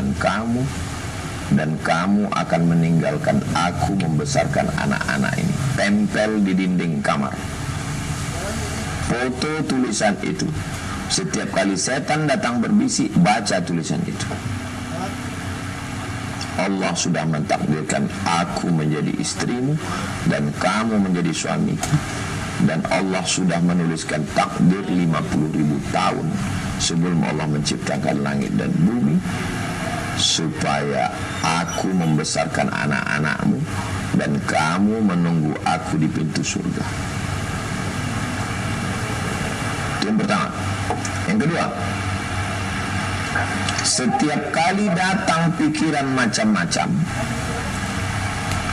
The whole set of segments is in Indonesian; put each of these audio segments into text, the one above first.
dengan kamu, dan kamu akan meninggalkan aku membesarkan anak-anak ini. Tempel di dinding kamar foto tulisan itu. Setiap kali setan datang berbisik, baca tulisan itu. Allah sudah mentakdirkan aku menjadi istrimu dan kamu menjadi suamiku. Dan Allah sudah menuliskan takdir 50.000 tahun sebelum Allah menciptakan langit dan bumi, supaya aku membesarkan anak-anakmu dan kamu menunggu aku di pintu surga. Itu yang pertama. Yang kedua, setiap kali datang pikiran macam-macam,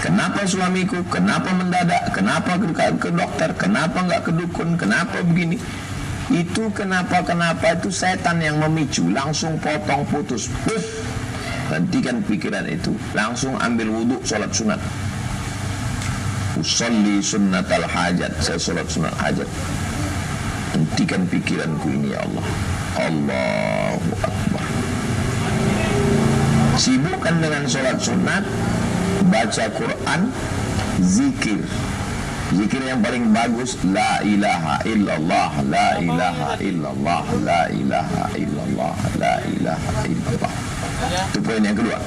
kenapa suamiku, kenapa mendadak, kenapa ke dokter, kenapa nggak ke dukun, kenapa begini, itu kenapa itu setan yang memicu. Langsung potong, putus, hentikan pikiran itu, langsung ambil wudhu, sholat sunat. Usolli sunnatal hajat, saya sholat sunat hajat. Hentikan pikiranku ini ya Allah. Allahu Akbar. Sibukkan dengan sholat sunat, baca Quran, zikir. Zikir yang paling bagus, la ilaha illallah, la ilaha illallah, la ilaha illallah, la ilaha illallah. Itu poin yang kedua.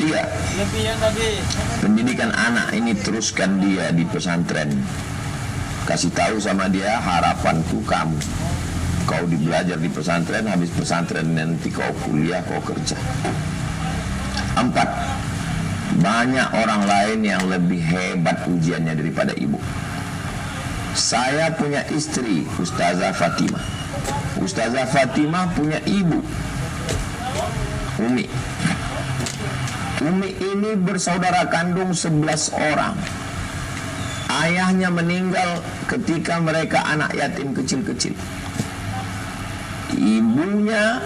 Tiga, pendidikan anak ini teruskan dia di pesantren. Kasih tahu sama dia, harapanku kamu, kau belajar di pesantren, habis pesantren nanti kau kuliah, kau kerja. Empat, banyak orang lain yang lebih hebat ujiannya daripada ibu. Saya punya istri, Ustazah Fatimah. Ustazah Fatimah punya ibu, Umi. Umi ini bersaudara kandung 11 orang. Ayahnya meninggal ketika mereka anak yatim kecil-kecil. Ibunya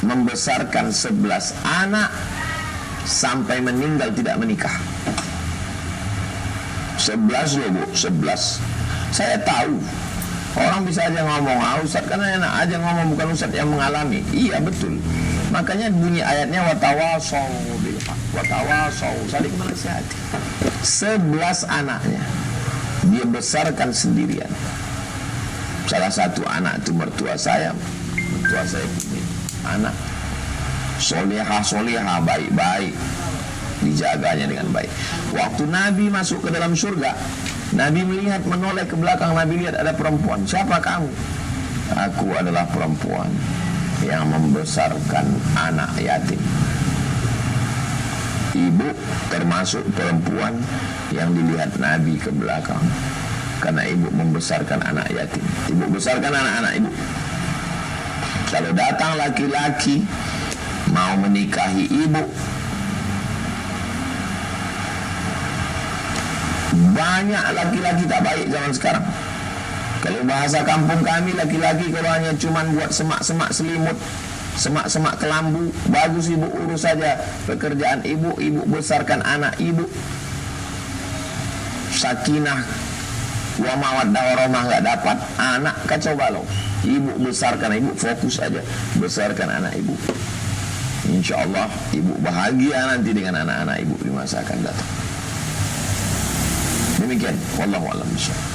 membesarkan 11 anak sampai meninggal tidak menikah. 11 loh Bu, 11. Saya tahu orang bisa aja ngomong, Ustaz kan enak aja ngomong, bukan Ustaz yang mengalami. Iya betul. Makanya bunyi ayatnya watawasau bil haq, watawasau, saling menasihati. 11 anaknya dia besarkan sendirian. Salah satu anak itu mertua saya punya anak solehah, baik-baik, dijaganya dengan baik. Waktu Nabi masuk ke dalam surga, Nabi melihat, menoleh ke belakang, Nabi lihat ada perempuan. Siapa kamu? Aku adalah perempuan yang membesarkan anak yatim. Ibu termasuk perempuan yang dilihat Nabi ke belakang, karena ibu membesarkan anak yatim. Ibu besarkan anak-anak ibu. Kalau datang laki-laki mau menikahi ibu, banyak laki-laki tak baik zaman sekarang. Kalau bahasa kampung kami, laki-laki kalau hanya cuman buat semak-semak selimut, semak-semak kelambu, bagus ibu urus saja pekerjaan ibu, ibu besarkan anak ibu. Sakinah wa mawaddah warahmah nggak dapat, anak kacau balau. Ibu besarkan, ibu fokus aja besarkan anak ibu. Insya Allah ibu bahagia nanti dengan anak-anak ibu di masa akan datang. Demikian, wallahu a'lam bishawab.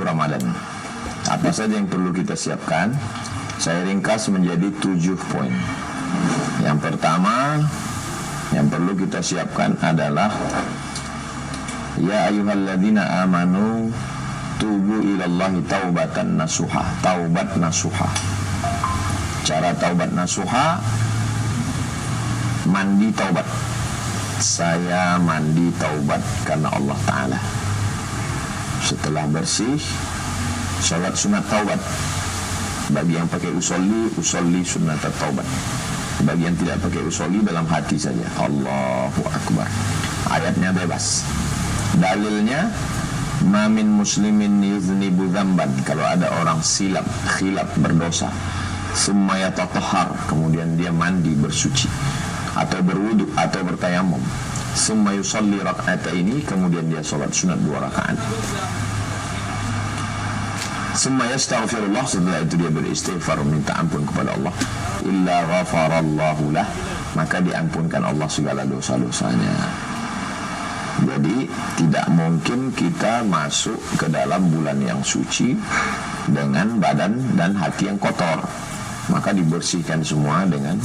Ramadan. Apa saja yang perlu kita siapkan? Saya ringkas menjadi 7 poin. Yang pertama yang perlu kita siapkan adalah ya ayyuhalladzina amanu tubu ilallahi taubatan nasuha. Taubat nasuha. Cara taubat nasuha, mandi taubat. Saya mandi taubat karena Allah Ta'ala. Setelah bersih, sholat sunat taubat. Bagi yang pakai usolli sunat taubat. Bagi yang tidak pakai usolli, dalam hati saja Allahu Akbar. Ayat niatnya bebas. Dalilnya, ma min muslimin yuznibu dzamban, kalau ada orang khilaf berdosa, summa yatatahhar, kemudian dia mandi bersuci atau berwudu atau bertayamum, summa yusalli rak'ataini, kemudian dia salat sunat 2 rakaat, summa yastaghfirullah, setelah itu dia beristighfar minta ampun kepada Allah, illa ghafarallahu lah, maka diampunkan Allah segala dosa-dosanya. Jadi tidak mungkin kita masuk ke dalam bulan yang suci dengan badan dan hati yang kotor. Maka dibersihkan semua dengan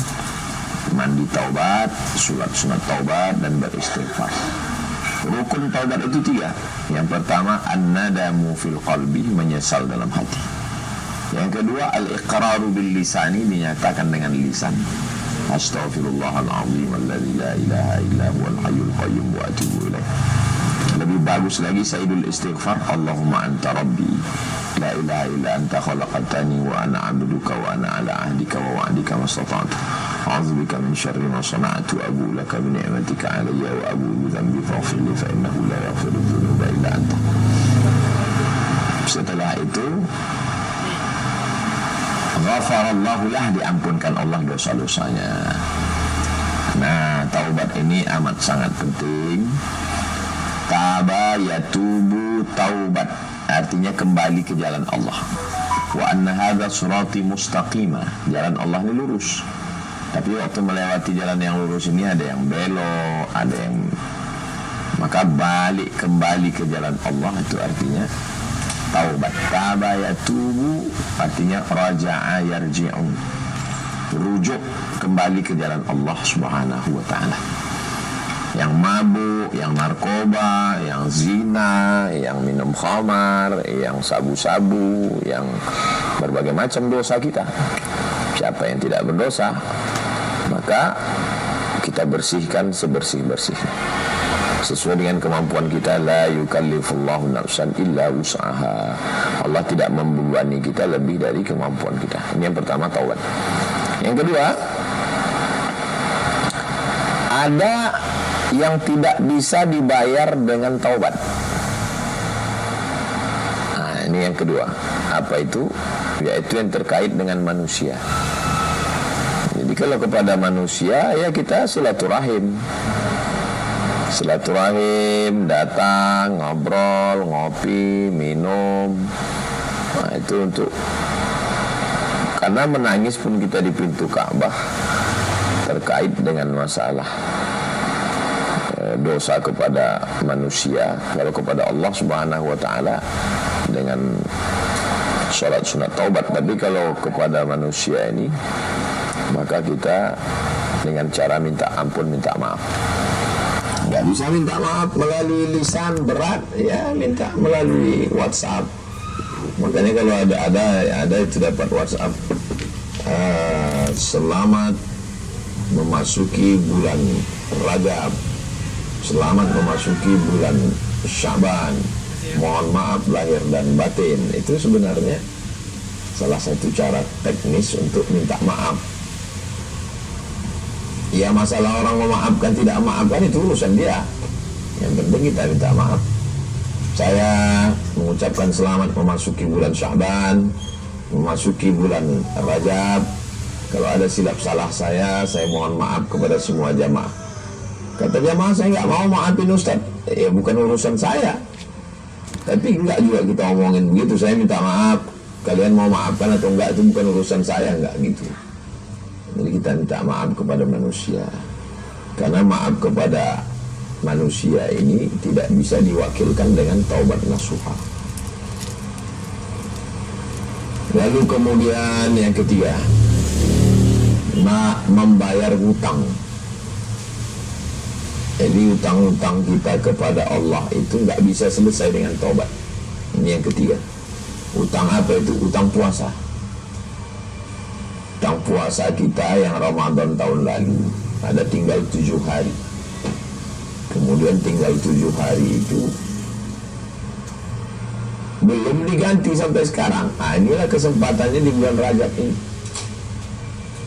mandi taubat, sholat sunat taubat, dan beristighfar. Rukun taubat itu 3. Yang pertama, an-nadamu fil qalbi, menyesal dalam hati. Yang kedua, al-iqraru bil lisani, dinyatakan dengan lisan. Astaghfirullahaladzim alladzi la ilaha illa huwal hayyul qayyum wa atubu ilaih. Lebih bagus lagi sayyidul istighfar, Allahumma anta rabbi la ilaha illa anta khalaqtani wa ana 'abduka wa ana 'ala ahdika wa wa'dika mastata'tu a'udzubika min syarri ma sana'tu abu laka bi ni'matika 'alayya wa abu bi dhanbi faghfir li fa innahu la yaghfiru dhunuba illa anta. Setelah itu ghafarallahu lah, diampunkan Allah dosa-dosanya. Nah, taubat ini amat sangat penting. Taba yatubu taubat, artinya kembali ke jalan Allah. Wa anna hadza sirati mustaqimah, jalan Allah ini lurus. Tapi waktu melewati jalan yang lurus ini ada yang belok, ada yang, maka balik kembali ke jalan Allah, itu artinya taubat. Taba yatubu artinya raja'a yarji'un, rujuk kembali ke jalan Allah Subhanahu wa ta'ala. Yang mabuk, yang narkoba, yang zina, yang minum khamar, yang sabu-sabu, yang berbagai macam dosa kita. Siapa yang tidak berdosa, maka kita bersihkan sebersih-bersihnya sesuai dengan kemampuan kita. La yukallifullahu nafsan illa wus'aha, Allah tidak membebani kita lebih dari kemampuan kita. Ini yang pertama, taubat. Yang kedua, ada yang tidak bisa dibayar dengan taubat. Nah, ini yang kedua. Apa itu? Yaitu yang terkait dengan manusia. Jadi kalau kepada manusia, ya kita silaturahim, datang, ngobrol, ngopi, minum. Nah, itu untuk, karena menangis pun kita di pintu Ka'bah terkait dengan masalah dosa kepada manusia. Kalau kepada Allah Subhanahu wa ta'ala dengan sholat sunat taubat. Tapi kalau kepada manusia ini, maka kita dengan cara minta ampun, minta maaf. Nggak bisa minta maaf melalui lisan, berat, ya minta melalui WhatsApp. Makanya kalau ada itu dapat WhatsApp, selamat memasuki bulan Rajab, selamat memasuki bulan Syaban, mohon maaf lahir dan batin. Itu sebenarnya salah satu cara teknis untuk minta maaf. Ya, masalah orang memaafkan tidak memaafkan itu urusan dia. Yang penting kita minta maaf. Saya mengucapkan selamat memasuki bulan Syaban, memasuki bulan Rajab. Kalau ada silap salah saya mohon maaf kepada semua jamaah. Kata jamaah, saya nggak mau maafin Ustaz. Ya bukan urusan saya. Tapi enggak juga kita omongin begitu. Saya minta maaf, kalian mau maafkan atau enggak itu bukan urusan saya, enggak gitu. Jadi kita minta maaf kepada manusia. Karena maaf kepada manusia ini tidak bisa diwakilkan dengan taubat nasuha. Lalu kemudian yang ketiga, membayar hutang. Jadi hutang-hutang kita kepada Allah itu nggak bisa selesai dengan taubat. Ini yang ketiga. Hutang apa itu? Hutang puasa. Hutang puasa kita yang Ramadan tahun lalu ada tinggal 7 hari. Kemudian tinggal 7 hari itu belum diganti sampai sekarang. Nah, inilah kesempatannya di bulan Rajab ini.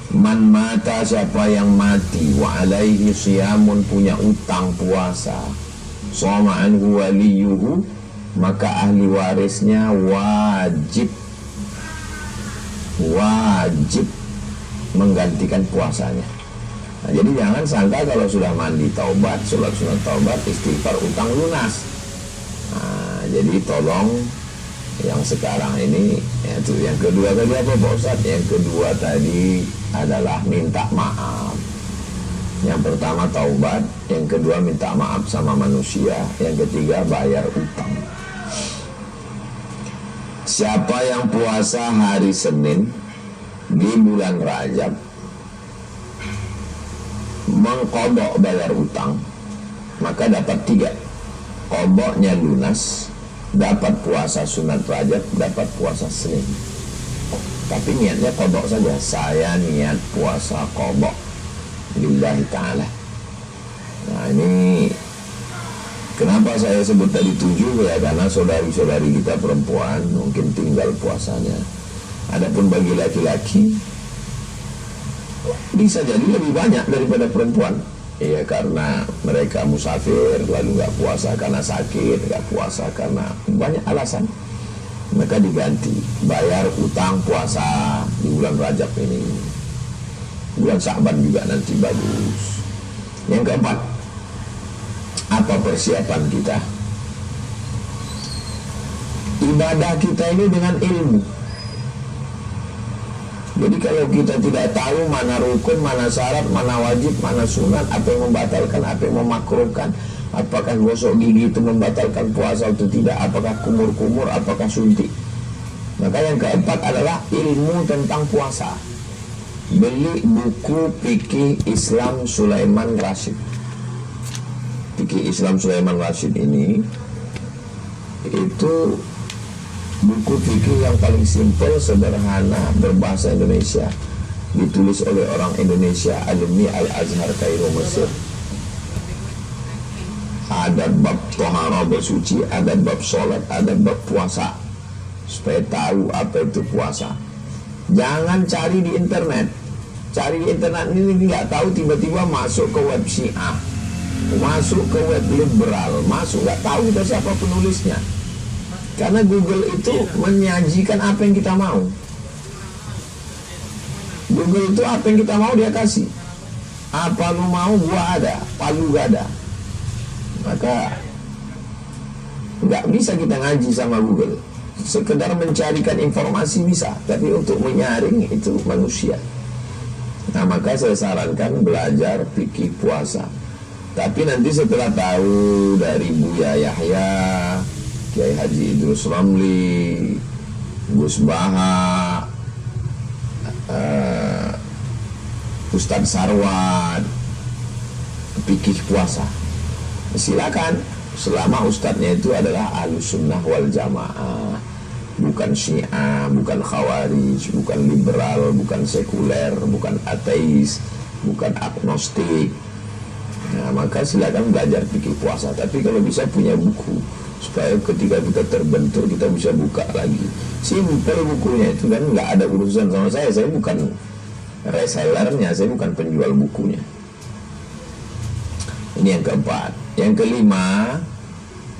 Man mata, siapa yang mati, wa alaihi siyamun, punya utang puasa, soma anhu waliyuhu, maka ahli warisnya wajib menggantikan puasanya. Nah, jadi jangan sangka kalau sudah mandi taubat, sholat sunat taubat, istighfar, utang lunas. Nah, jadi tolong yang sekarang ini, itu yang kedua tadi apa Pak Ustadz? Yang kedua tadi adalah minta maaf. Yang pertama taubat, yang kedua minta maaf sama manusia, yang ketiga bayar utang. Siapa yang puasa hari Senin di bulan Rajab, mengqadha bayar utang, maka dapat 3. Qadhanya lunas, dapat puasa sunat Rajab, dapat puasa Senin. Tapi niatnya qadha saja. Saya niat puasa qadha lillahi ta'ala. Nah, ini kenapa saya sebut tadi 7 ya, karena saudari-saudari kita perempuan mungkin tinggal puasanya. Adapun bagi laki-laki bisa jadi lebih banyak daripada perempuan. Ya, karena mereka musafir, lalu nggak puasa karena sakit, nggak puasa karena banyak alasan. Maka diganti, bayar utang puasa di bulan Rajab ini. Bulan Sya'ban juga nanti bagus. Yang keempat, apa persiapan kita? Ibadah kita ini dengan ilmu. Jadi kalau kita tidak tahu mana rukun, mana syarat, mana wajib, mana sunat, apa yang membatalkan, apa yang memakruhkan, apakah gosok gigi itu membatalkan puasa atau tidak, apakah kumur-kumur, apakah suntik. Maka yang keempat adalah ilmu tentang puasa. Beli buku Fikih Islam Sulaiman Rasyid. Fikih Islam Sulaiman Rasyid ini itu buku fikih yang paling simpel, sederhana, berbahasa Indonesia, ditulis oleh orang Indonesia, alumni Al-Azhar Kairo Mesir. Ada bab tohara bersuci, ada bab sholat, ada bab puasa, supaya tahu apa itu puasa. Jangan cari di internet. Cari di internet ini nggak tahu, tiba-tiba masuk ke web Syiah, masuk ke web liberal, masuk nggak tahu kita siapa penulisnya. Karena Google itu menyajikan apa yang kita mau. Google itu apa yang kita mau dia kasih. Apa lu mau gua ada, palu gak ada. Maka nggak bisa kita ngaji sama Google. Sekedar mencarikan informasi bisa, tapi untuk menyaring itu manusia. Nah, maka saya sarankan belajar fikih puasa. Tapi nanti setelah tahu dari Buya Yahya, Kiai Haji Idrus Ramli, Gus Baha, Ustadz Sarwad, fikih puasa, silakan, selama ustadznya itu adalah Ahlus Sunnah wal Jamaah, bukan Syiah, bukan Khawarij, bukan liberal, bukan sekuler, bukan ateis, bukan agnostik. Nah, maka silakan belajar fikih puasa. Tapi kalau bisa punya buku, supaya ketika kita terbentur kita bisa buka lagi. Simpel bukunya itu kan, nggak ada urusan sama saya. Saya bukan resellernya, saya bukan penjual bukunya. Ini yang keempat. Yang kelima,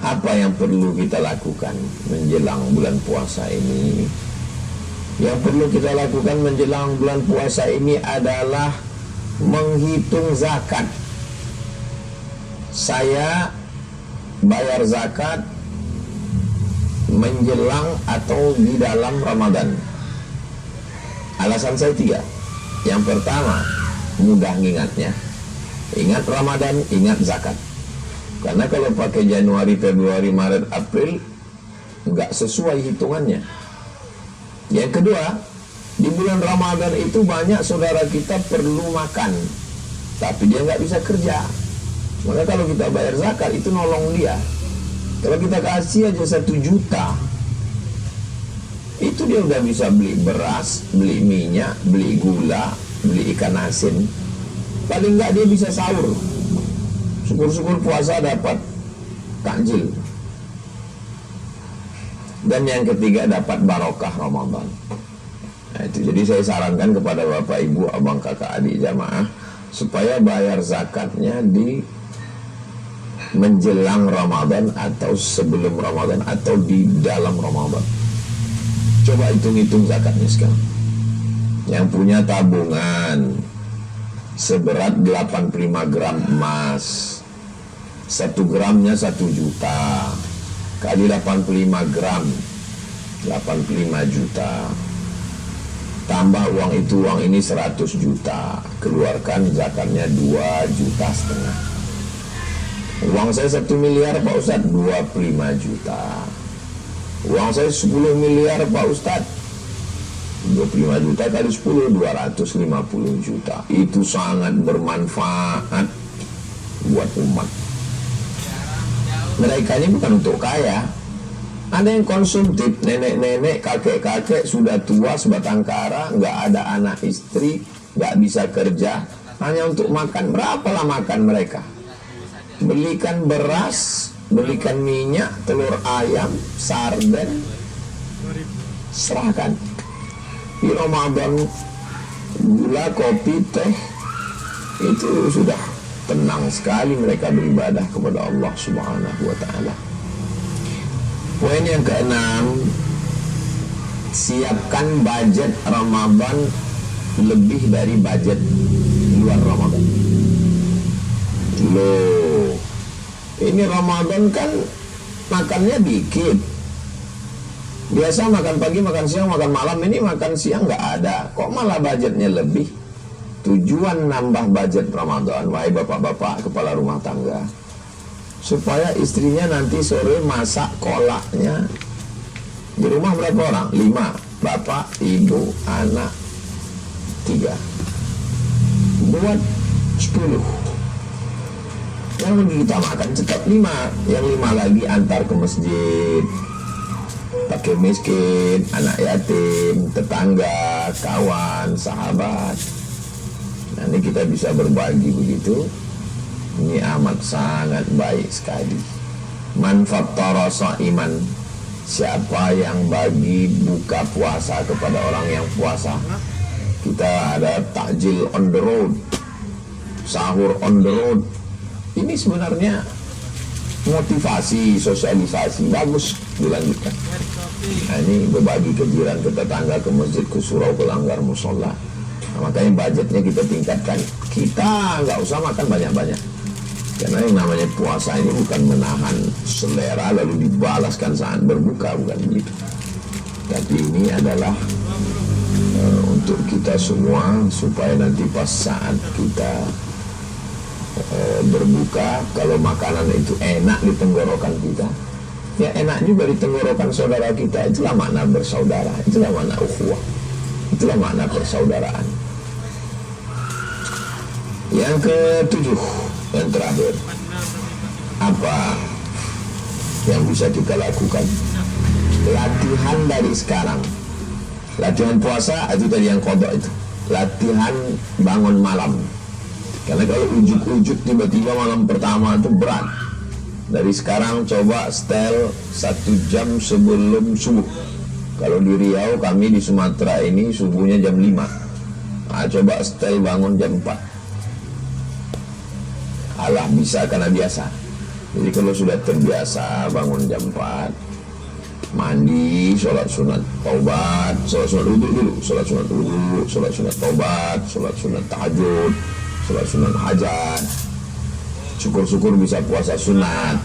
apa yang perlu kita lakukan menjelang bulan puasa ini? Yang perlu kita lakukan menjelang bulan puasa ini adalah menghitung zakat. Saya bayar zakat menjelang atau di dalam Ramadan. Alasan saya 3. Yang pertama, mudah ngingatnya. Ingat Ramadan, ingat zakat. Karena kalau pakai Januari, Februari, Maret, April, nggak sesuai hitungannya. Yang kedua, di bulan Ramadan itu banyak saudara kita perlu makan, tapi dia nggak bisa kerja. Maka kalau kita bayar zakat itu nolong dia. Kalau kita kasih aja 1 juta, itu dia udah bisa beli beras, beli minyak, beli gula, beli ikan asin. Paling nggak dia bisa sahur. Syukur-syukur puasa dapat takjil. Dan yang ketiga, dapat barokah Ramadan. Nah, itu jadi saya sarankan kepada bapak ibu, abang kakak adik jamaah supaya bayar zakatnya di menjelang Ramadan atau sebelum Ramadan atau di dalam Ramadan. Coba hitung-hitung zakatnya sekarang. Yang punya tabungan seberat 85 gram emas, 1 gramnya 1 juta, kali 85 gram 85 juta, tambah uang itu, uang ini 100 juta, keluarkan zakatnya 2,5 juta. Uang saya 1 miliar Pak Ustadz, 25 juta. Uang saya 10 miliar Pak Ustadz, 25 juta kali 10, 250 juta. Itu sangat bermanfaat buat umat. Mereka ini bukan untuk kaya. Ada yang konsumtif, nenek-nenek, kakek-kakek sudah tua sebatang kara, nggak ada anak istri, nggak bisa kerja, hanya untuk makan. Berapalah makan mereka? Belikan beras, belikan minyak, telur ayam, sarden, serahkan. Di Ramadan gula, kopi, teh, itu sudah tenang sekali mereka beribadah kepada Allah Subhanahu wa ta'ala. Poin yang keenam, siapkan budget Ramadan lebih dari budget luar Ramadan. Loh, ini Ramadan kan makannya dikit. Biasa makan pagi, makan siang, makan malam. Ini makan siang nggak ada. Kok malah budgetnya lebih? Tujuan nambah budget Ramadan, wahai bapak-bapak kepala rumah tangga, supaya istrinya nanti sore masak kolaknya. Di rumah berapa orang? 5. Bapak, ibu, anak 3. Buat 10. Yang kita makan tetap 5. Yang 5 lagi antar ke masjid, fakir miskin, anak yatim, tetangga, kawan, sahabat. Nah, ini kita bisa berbagi begitu. Ini amat sangat baik sekali. Man fattara sha'iman, siapa yang bagi buka puasa kepada orang yang puasa. Kita ada takjil on the road, sahur on the road. Ini sebenarnya motivasi, sosialisasi, bagus dilanjutkan. Nah, ini berbagi ke jiran, ke tetangga, ke masjid, ke surau, ke langgar musola. Nah, makanya budgetnya kita tingkatkan. Kita nggak usah makan banyak-banyak, karena yang namanya puasa ini bukan menahan selera lalu dibalaskan saat berbuka, bukan begitu. Tapi ini adalah untuk kita semua, supaya nanti pas saat kita berbuka, kalau makanan itu enak di tenggorokan kita, ya enak juga di tenggorokan saudara kita. Itulah makna bersaudara, itulah makna ukhuwah, itulah makna persaudaraan. Yang ke-7, yang terakhir, apa yang bisa kita lakukan? Latihan dari sekarang. Latihan puasa itu tadi yang kodok itu. Latihan bangun malam. Karena kalau ujuk-ujuk tiba-tiba malam pertama itu berat. Dari sekarang coba setel 1 jam sebelum subuh. Kalau di Riau, kami di Sumatera ini subuhnya jam 5. Nah, coba setel bangun jam 4. Alah, bisa karena biasa. Jadi kalau sudah terbiasa bangun jam 4, mandi, sholat sunat taubat, sholat sunat wudhu dulu, sholat sunat wudhu, sholat sunat taubat, sholat sunat tahajud, sholat sunat hajat, syukur-syukur bisa puasa sunat,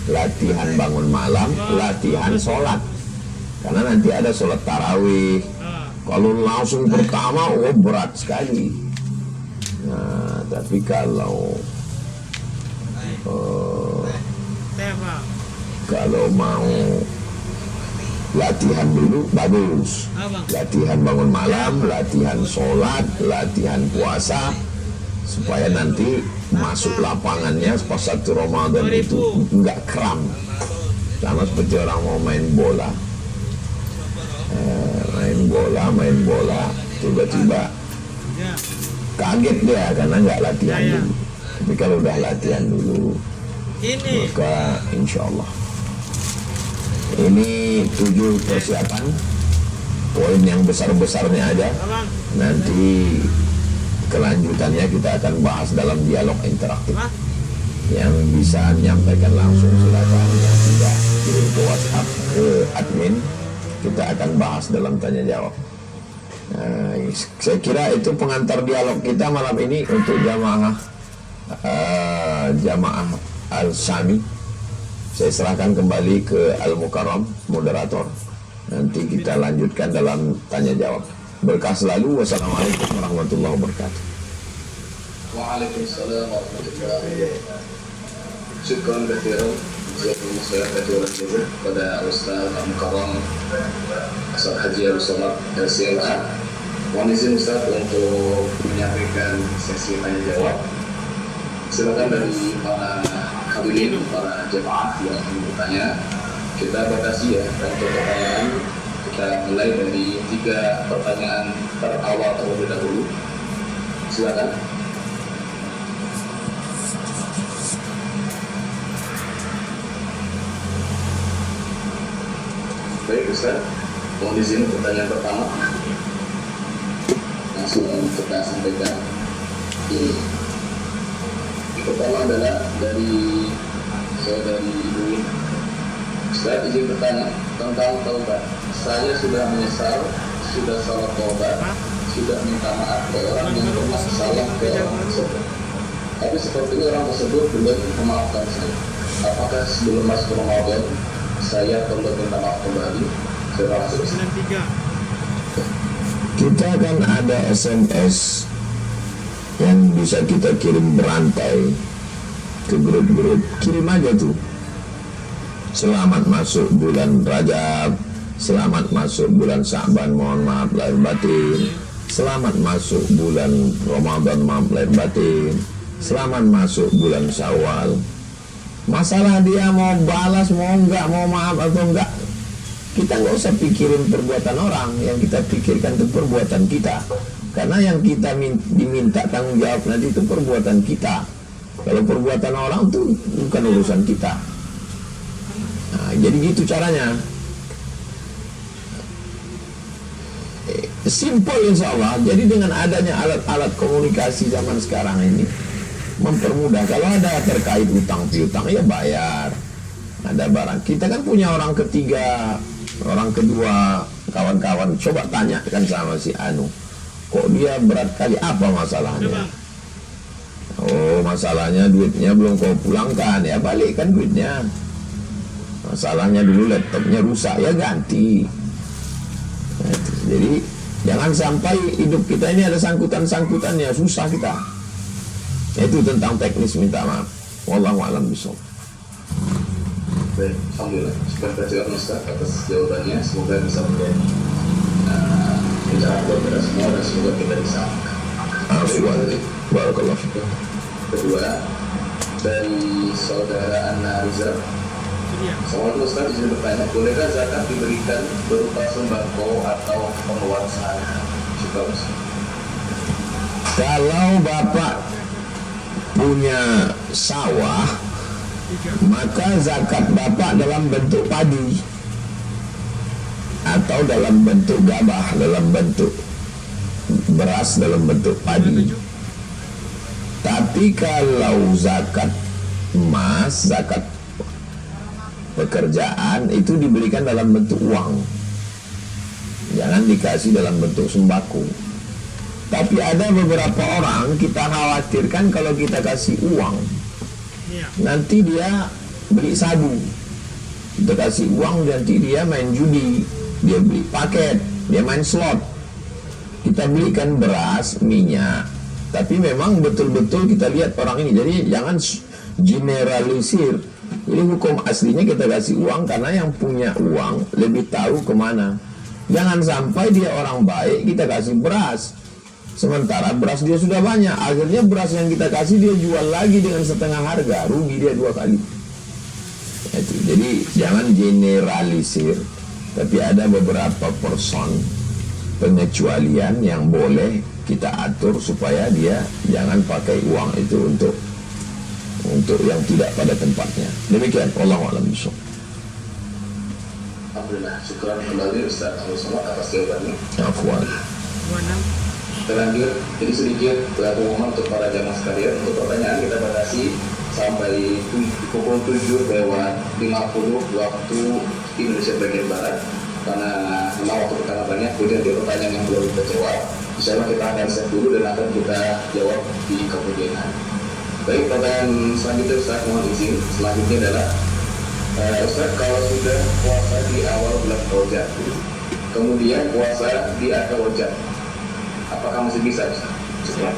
latihan bangun malam, latihan sholat. Karena nanti ada sholat tarawih. Kalau langsung pertama, berat sekali. Nah, tapi kalau mau latihan dulu, bagus. Latihan bangun malam, latihan sholat, latihan puasa, supaya nanti masuk lapangannya pas 1 Ramadan itu enggak kram. Sama seperti orang mau main bola, main bola, tiba-tiba kaget dia karena enggak latihan dulu. Tapi kalau udah latihan dulu, maka insya Allah. Ini 7 persiapan poin yang besar-besarnya aja. Nanti kelanjutannya kita akan bahas dalam dialog interaktif. Yang bisa menyampaikan langsung silakan, yang tidak kirim ke WhatsApp ke admin, kita akan bahas dalam tanya jawab. Nah, saya kira itu pengantar dialog kita malam ini untuk jamaah Al-Syami. Saya serahkan kembali ke Al-Mukarram, moderator. Nanti kita lanjutkan dalam tanya jawab. Berkah selalu. Wassalamualaikum warahmatullahi wabarakatuh. Waalaikumsalam warahmatullahi wabarakatuh. Syukran kathiran jazakumullah pada Ustaz Al-Mukarram Ustaz Haji Abdul Somad LCMA. Mohon izin Ustaz untuk menyampaikan sesi tanya jawab. Silakan dari para hadirin, para jemaah yang ingin bertanya. Kita batasi ya untuk pertanyaan. Kita mulai dari 3 pertanyaan terawal terlebih dahulu. Silakan. Baik Ustaz, mohon izin pertanyaan pertama. Langsung kita sampaikan. Yang pertama adalah dari saudari Ibu. Ustaz, izin bertanya tentang taubat. Saya sudah menyesal, sudah salah taubat, sudah minta maaf ke orang yang pernah salah ke orang tersebut. Tapi sepertinya orang tersebut belum memaafkan saya. Apakah sebelum masuk Ramadan saya perlu minta maaf kembali? Kita kan ada SMS yang bisa kita kirim berantai ke grup-grup. Kirim aja tuh. Selamat masuk bulan Rajab, selamat masuk bulan Sya'ban, mohon maaf lahir batin. Selamat masuk bulan Ramadan, maaf lahir batin. Selamat masuk bulan Syawal. Masalah dia mau balas, mau enggak, mau maaf atau enggak, kita nggak usah pikirin perbuatan orang. Yang kita pikirkan itu perbuatan kita. Karena yang kita diminta tanggung jawab nanti itu perbuatan kita. Kalau perbuatan orang itu bukan urusan kita. Nah, jadi gitu caranya. Simple insya Allah. Jadi dengan adanya alat-alat komunikasi zaman sekarang ini mempermudah. Kalau ada terkait utang piutang ya bayar. Ada barang. Kita kan punya orang ketiga, orang kedua, kawan-kawan. Coba tanyakan sama si Anu. Kok dia berat kali, apa masalahnya? Oh, masalahnya duitnya belum kau pulangkan. Ya balikkan duitnya. Masalahnya dulu laptopnya rusak, ya ganti. Nah, jadi jangan sampai hidup kita ini ada sangkutan-sangkutannya, susah kita. Itu tentang teknis, minta maaf. Wallahu a'lam bishawab. Baik, alhamdulillah. Terima kasih Ustaz atas jawabannya. Semoga bisa menjadi pencerahan buat kita semua dan semoga kita bisa. Barakallah. Kedua, dari saudara Anna Riza. Assalamualaikum Ustaz, izin bertanya, bolehkah zakat diberikan berupa sembako atau pengeluaran? Syukur Ustaz. Kalau Bapak punya sawah, maka zakat Bapak dalam bentuk padi atau dalam bentuk gabah, dalam bentuk beras, dalam bentuk padi. Tapi kalau zakat emas, zakat pekerjaan itu diberikan dalam bentuk uang, jangan dikasih dalam bentuk sembako. Tapi ada beberapa orang kita khawatirkan kalau kita kasih uang nanti dia beli sabu, kita kasih uang nanti dia main judi, dia beli paket, dia main slot. Kita belikan beras, minyak, tapi memang betul-betul kita lihat orang ini. Jadi jangan generalisir. Ini hukum aslinya kita kasih uang karena yang punya uang lebih tahu kemana. Jangan sampai dia orang baik kita kasih beras, sementara beras dia sudah banyak. Akhirnya beras yang kita kasih dia jual lagi dengan setengah harga, rugi dia 2 kali. Itu. Jadi jangan generalisir. Tapi ada beberapa person pengecualian yang boleh kita atur supaya dia jangan pakai uang itu untuk yang tidak pada tempatnya. Demikian, wallahu a'lam bishawab. Alhamdulillah, syukuran kembali Ustaz Abdul Somad atas jawabannya. Afwan. Kita lanjut, jadi sedikit pengumuman untuk para jamaah sekalian. Untuk pertanyaan kita batasi sampai pukul 7 lewat 50 waktu Indonesia bagian Barat. Karena memang waktu pertama banyak, kemudian ada pertanyaan yang belum kita jawab. Insya Allah kita akan set dulu dan akan kita jawab di kemudian hari. Baik, pertanyaan selanjutnya Ustaz, mohon izin. Selanjutnya adalah Ustaz, kalau sudah puasa di awal bulan Rajab, kemudian puasa di akhir Rajab, apakah masih bisa Ustaz? Setelah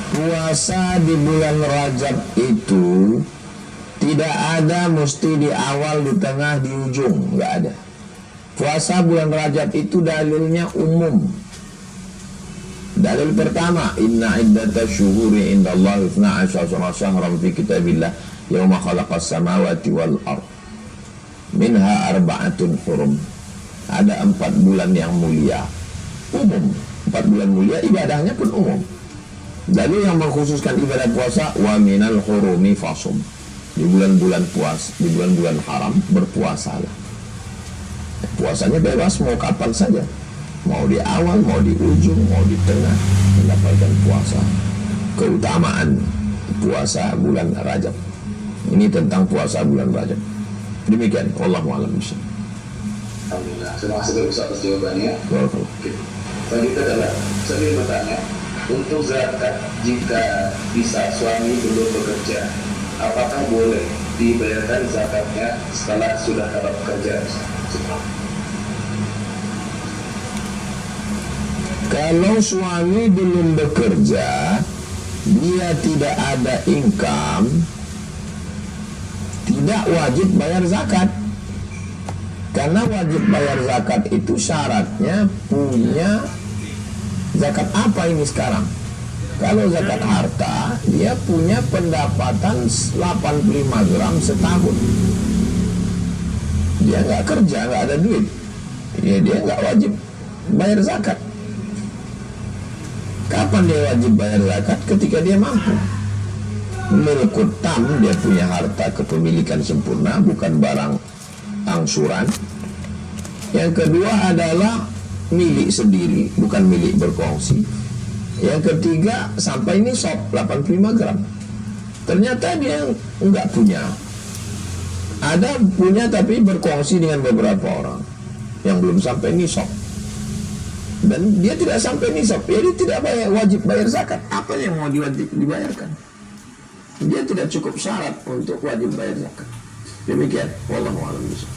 Puasa di bulan Rajab itu tidak ada mesti di awal, di tengah, di ujung, nggak ada. Puasa bulan Rajab itu dalilnya umum. Dalil pertama, inna iddatash syuhuri indallahi 12 syahran fi kitabillah yauma khalaqas samawati wal ard minha arba'atun hurum. Ada 4 bulan yang mulia, umum. 4 bulan mulia, ibadahnya pun umum. Dalil yang mengkhususkan ibadah puasa, wa minal hurumi fasum. Di bulan-bulan puasa, di bulan-bulan haram berpuasalah. Puasanya bebas mau kapan saja, mau di awal, mau di ujung, mau di tengah, mendapatkan puasa. Keutamaan puasa bulan Rajab. Ini tentang puasa bulan Rajab. Demikian, wallahu a'lam bishawab. Alhamdulillah, terima kasih Ustaz atas jawabannya. Barakallahu. Oke. Selanjutnya adalah, saya ingin bertanya, untuk zakat jika bisa suami belum bekerja, apakah boleh dibayarkan zakatnya setelah sudah dapat bekerja? Kalau suami belum bekerja, dia tidak ada income, tidak wajib bayar zakat. Karena wajib bayar zakat itu syaratnya punya zakat apa ini sekarang? Kalau zakat harta, dia punya pendapatan 85 gram setahun. Dia nggak kerja, nggak ada duit, ya dia nggak wajib bayar zakat. Kapan dia wajib bayar zakat? Ketika dia mampu. Milkut tam, dia punya harta kepemilikan sempurna, bukan barang angsuran. Yang kedua adalah milik sendiri, bukan milik berkongsi. Yang ketiga, sampai nisab 85 gram. Ternyata dia enggak punya. Ada punya tapi berkongsi dengan beberapa orang yang belum sampai nisab. Dan dia tidak sampai nisab, jadi tidak wajib bayar zakat. Apa yang mau dibayarkan? Dia tidak cukup syarat untuk wajib bayar zakat. Demikian, wallahu a'lam bishawab.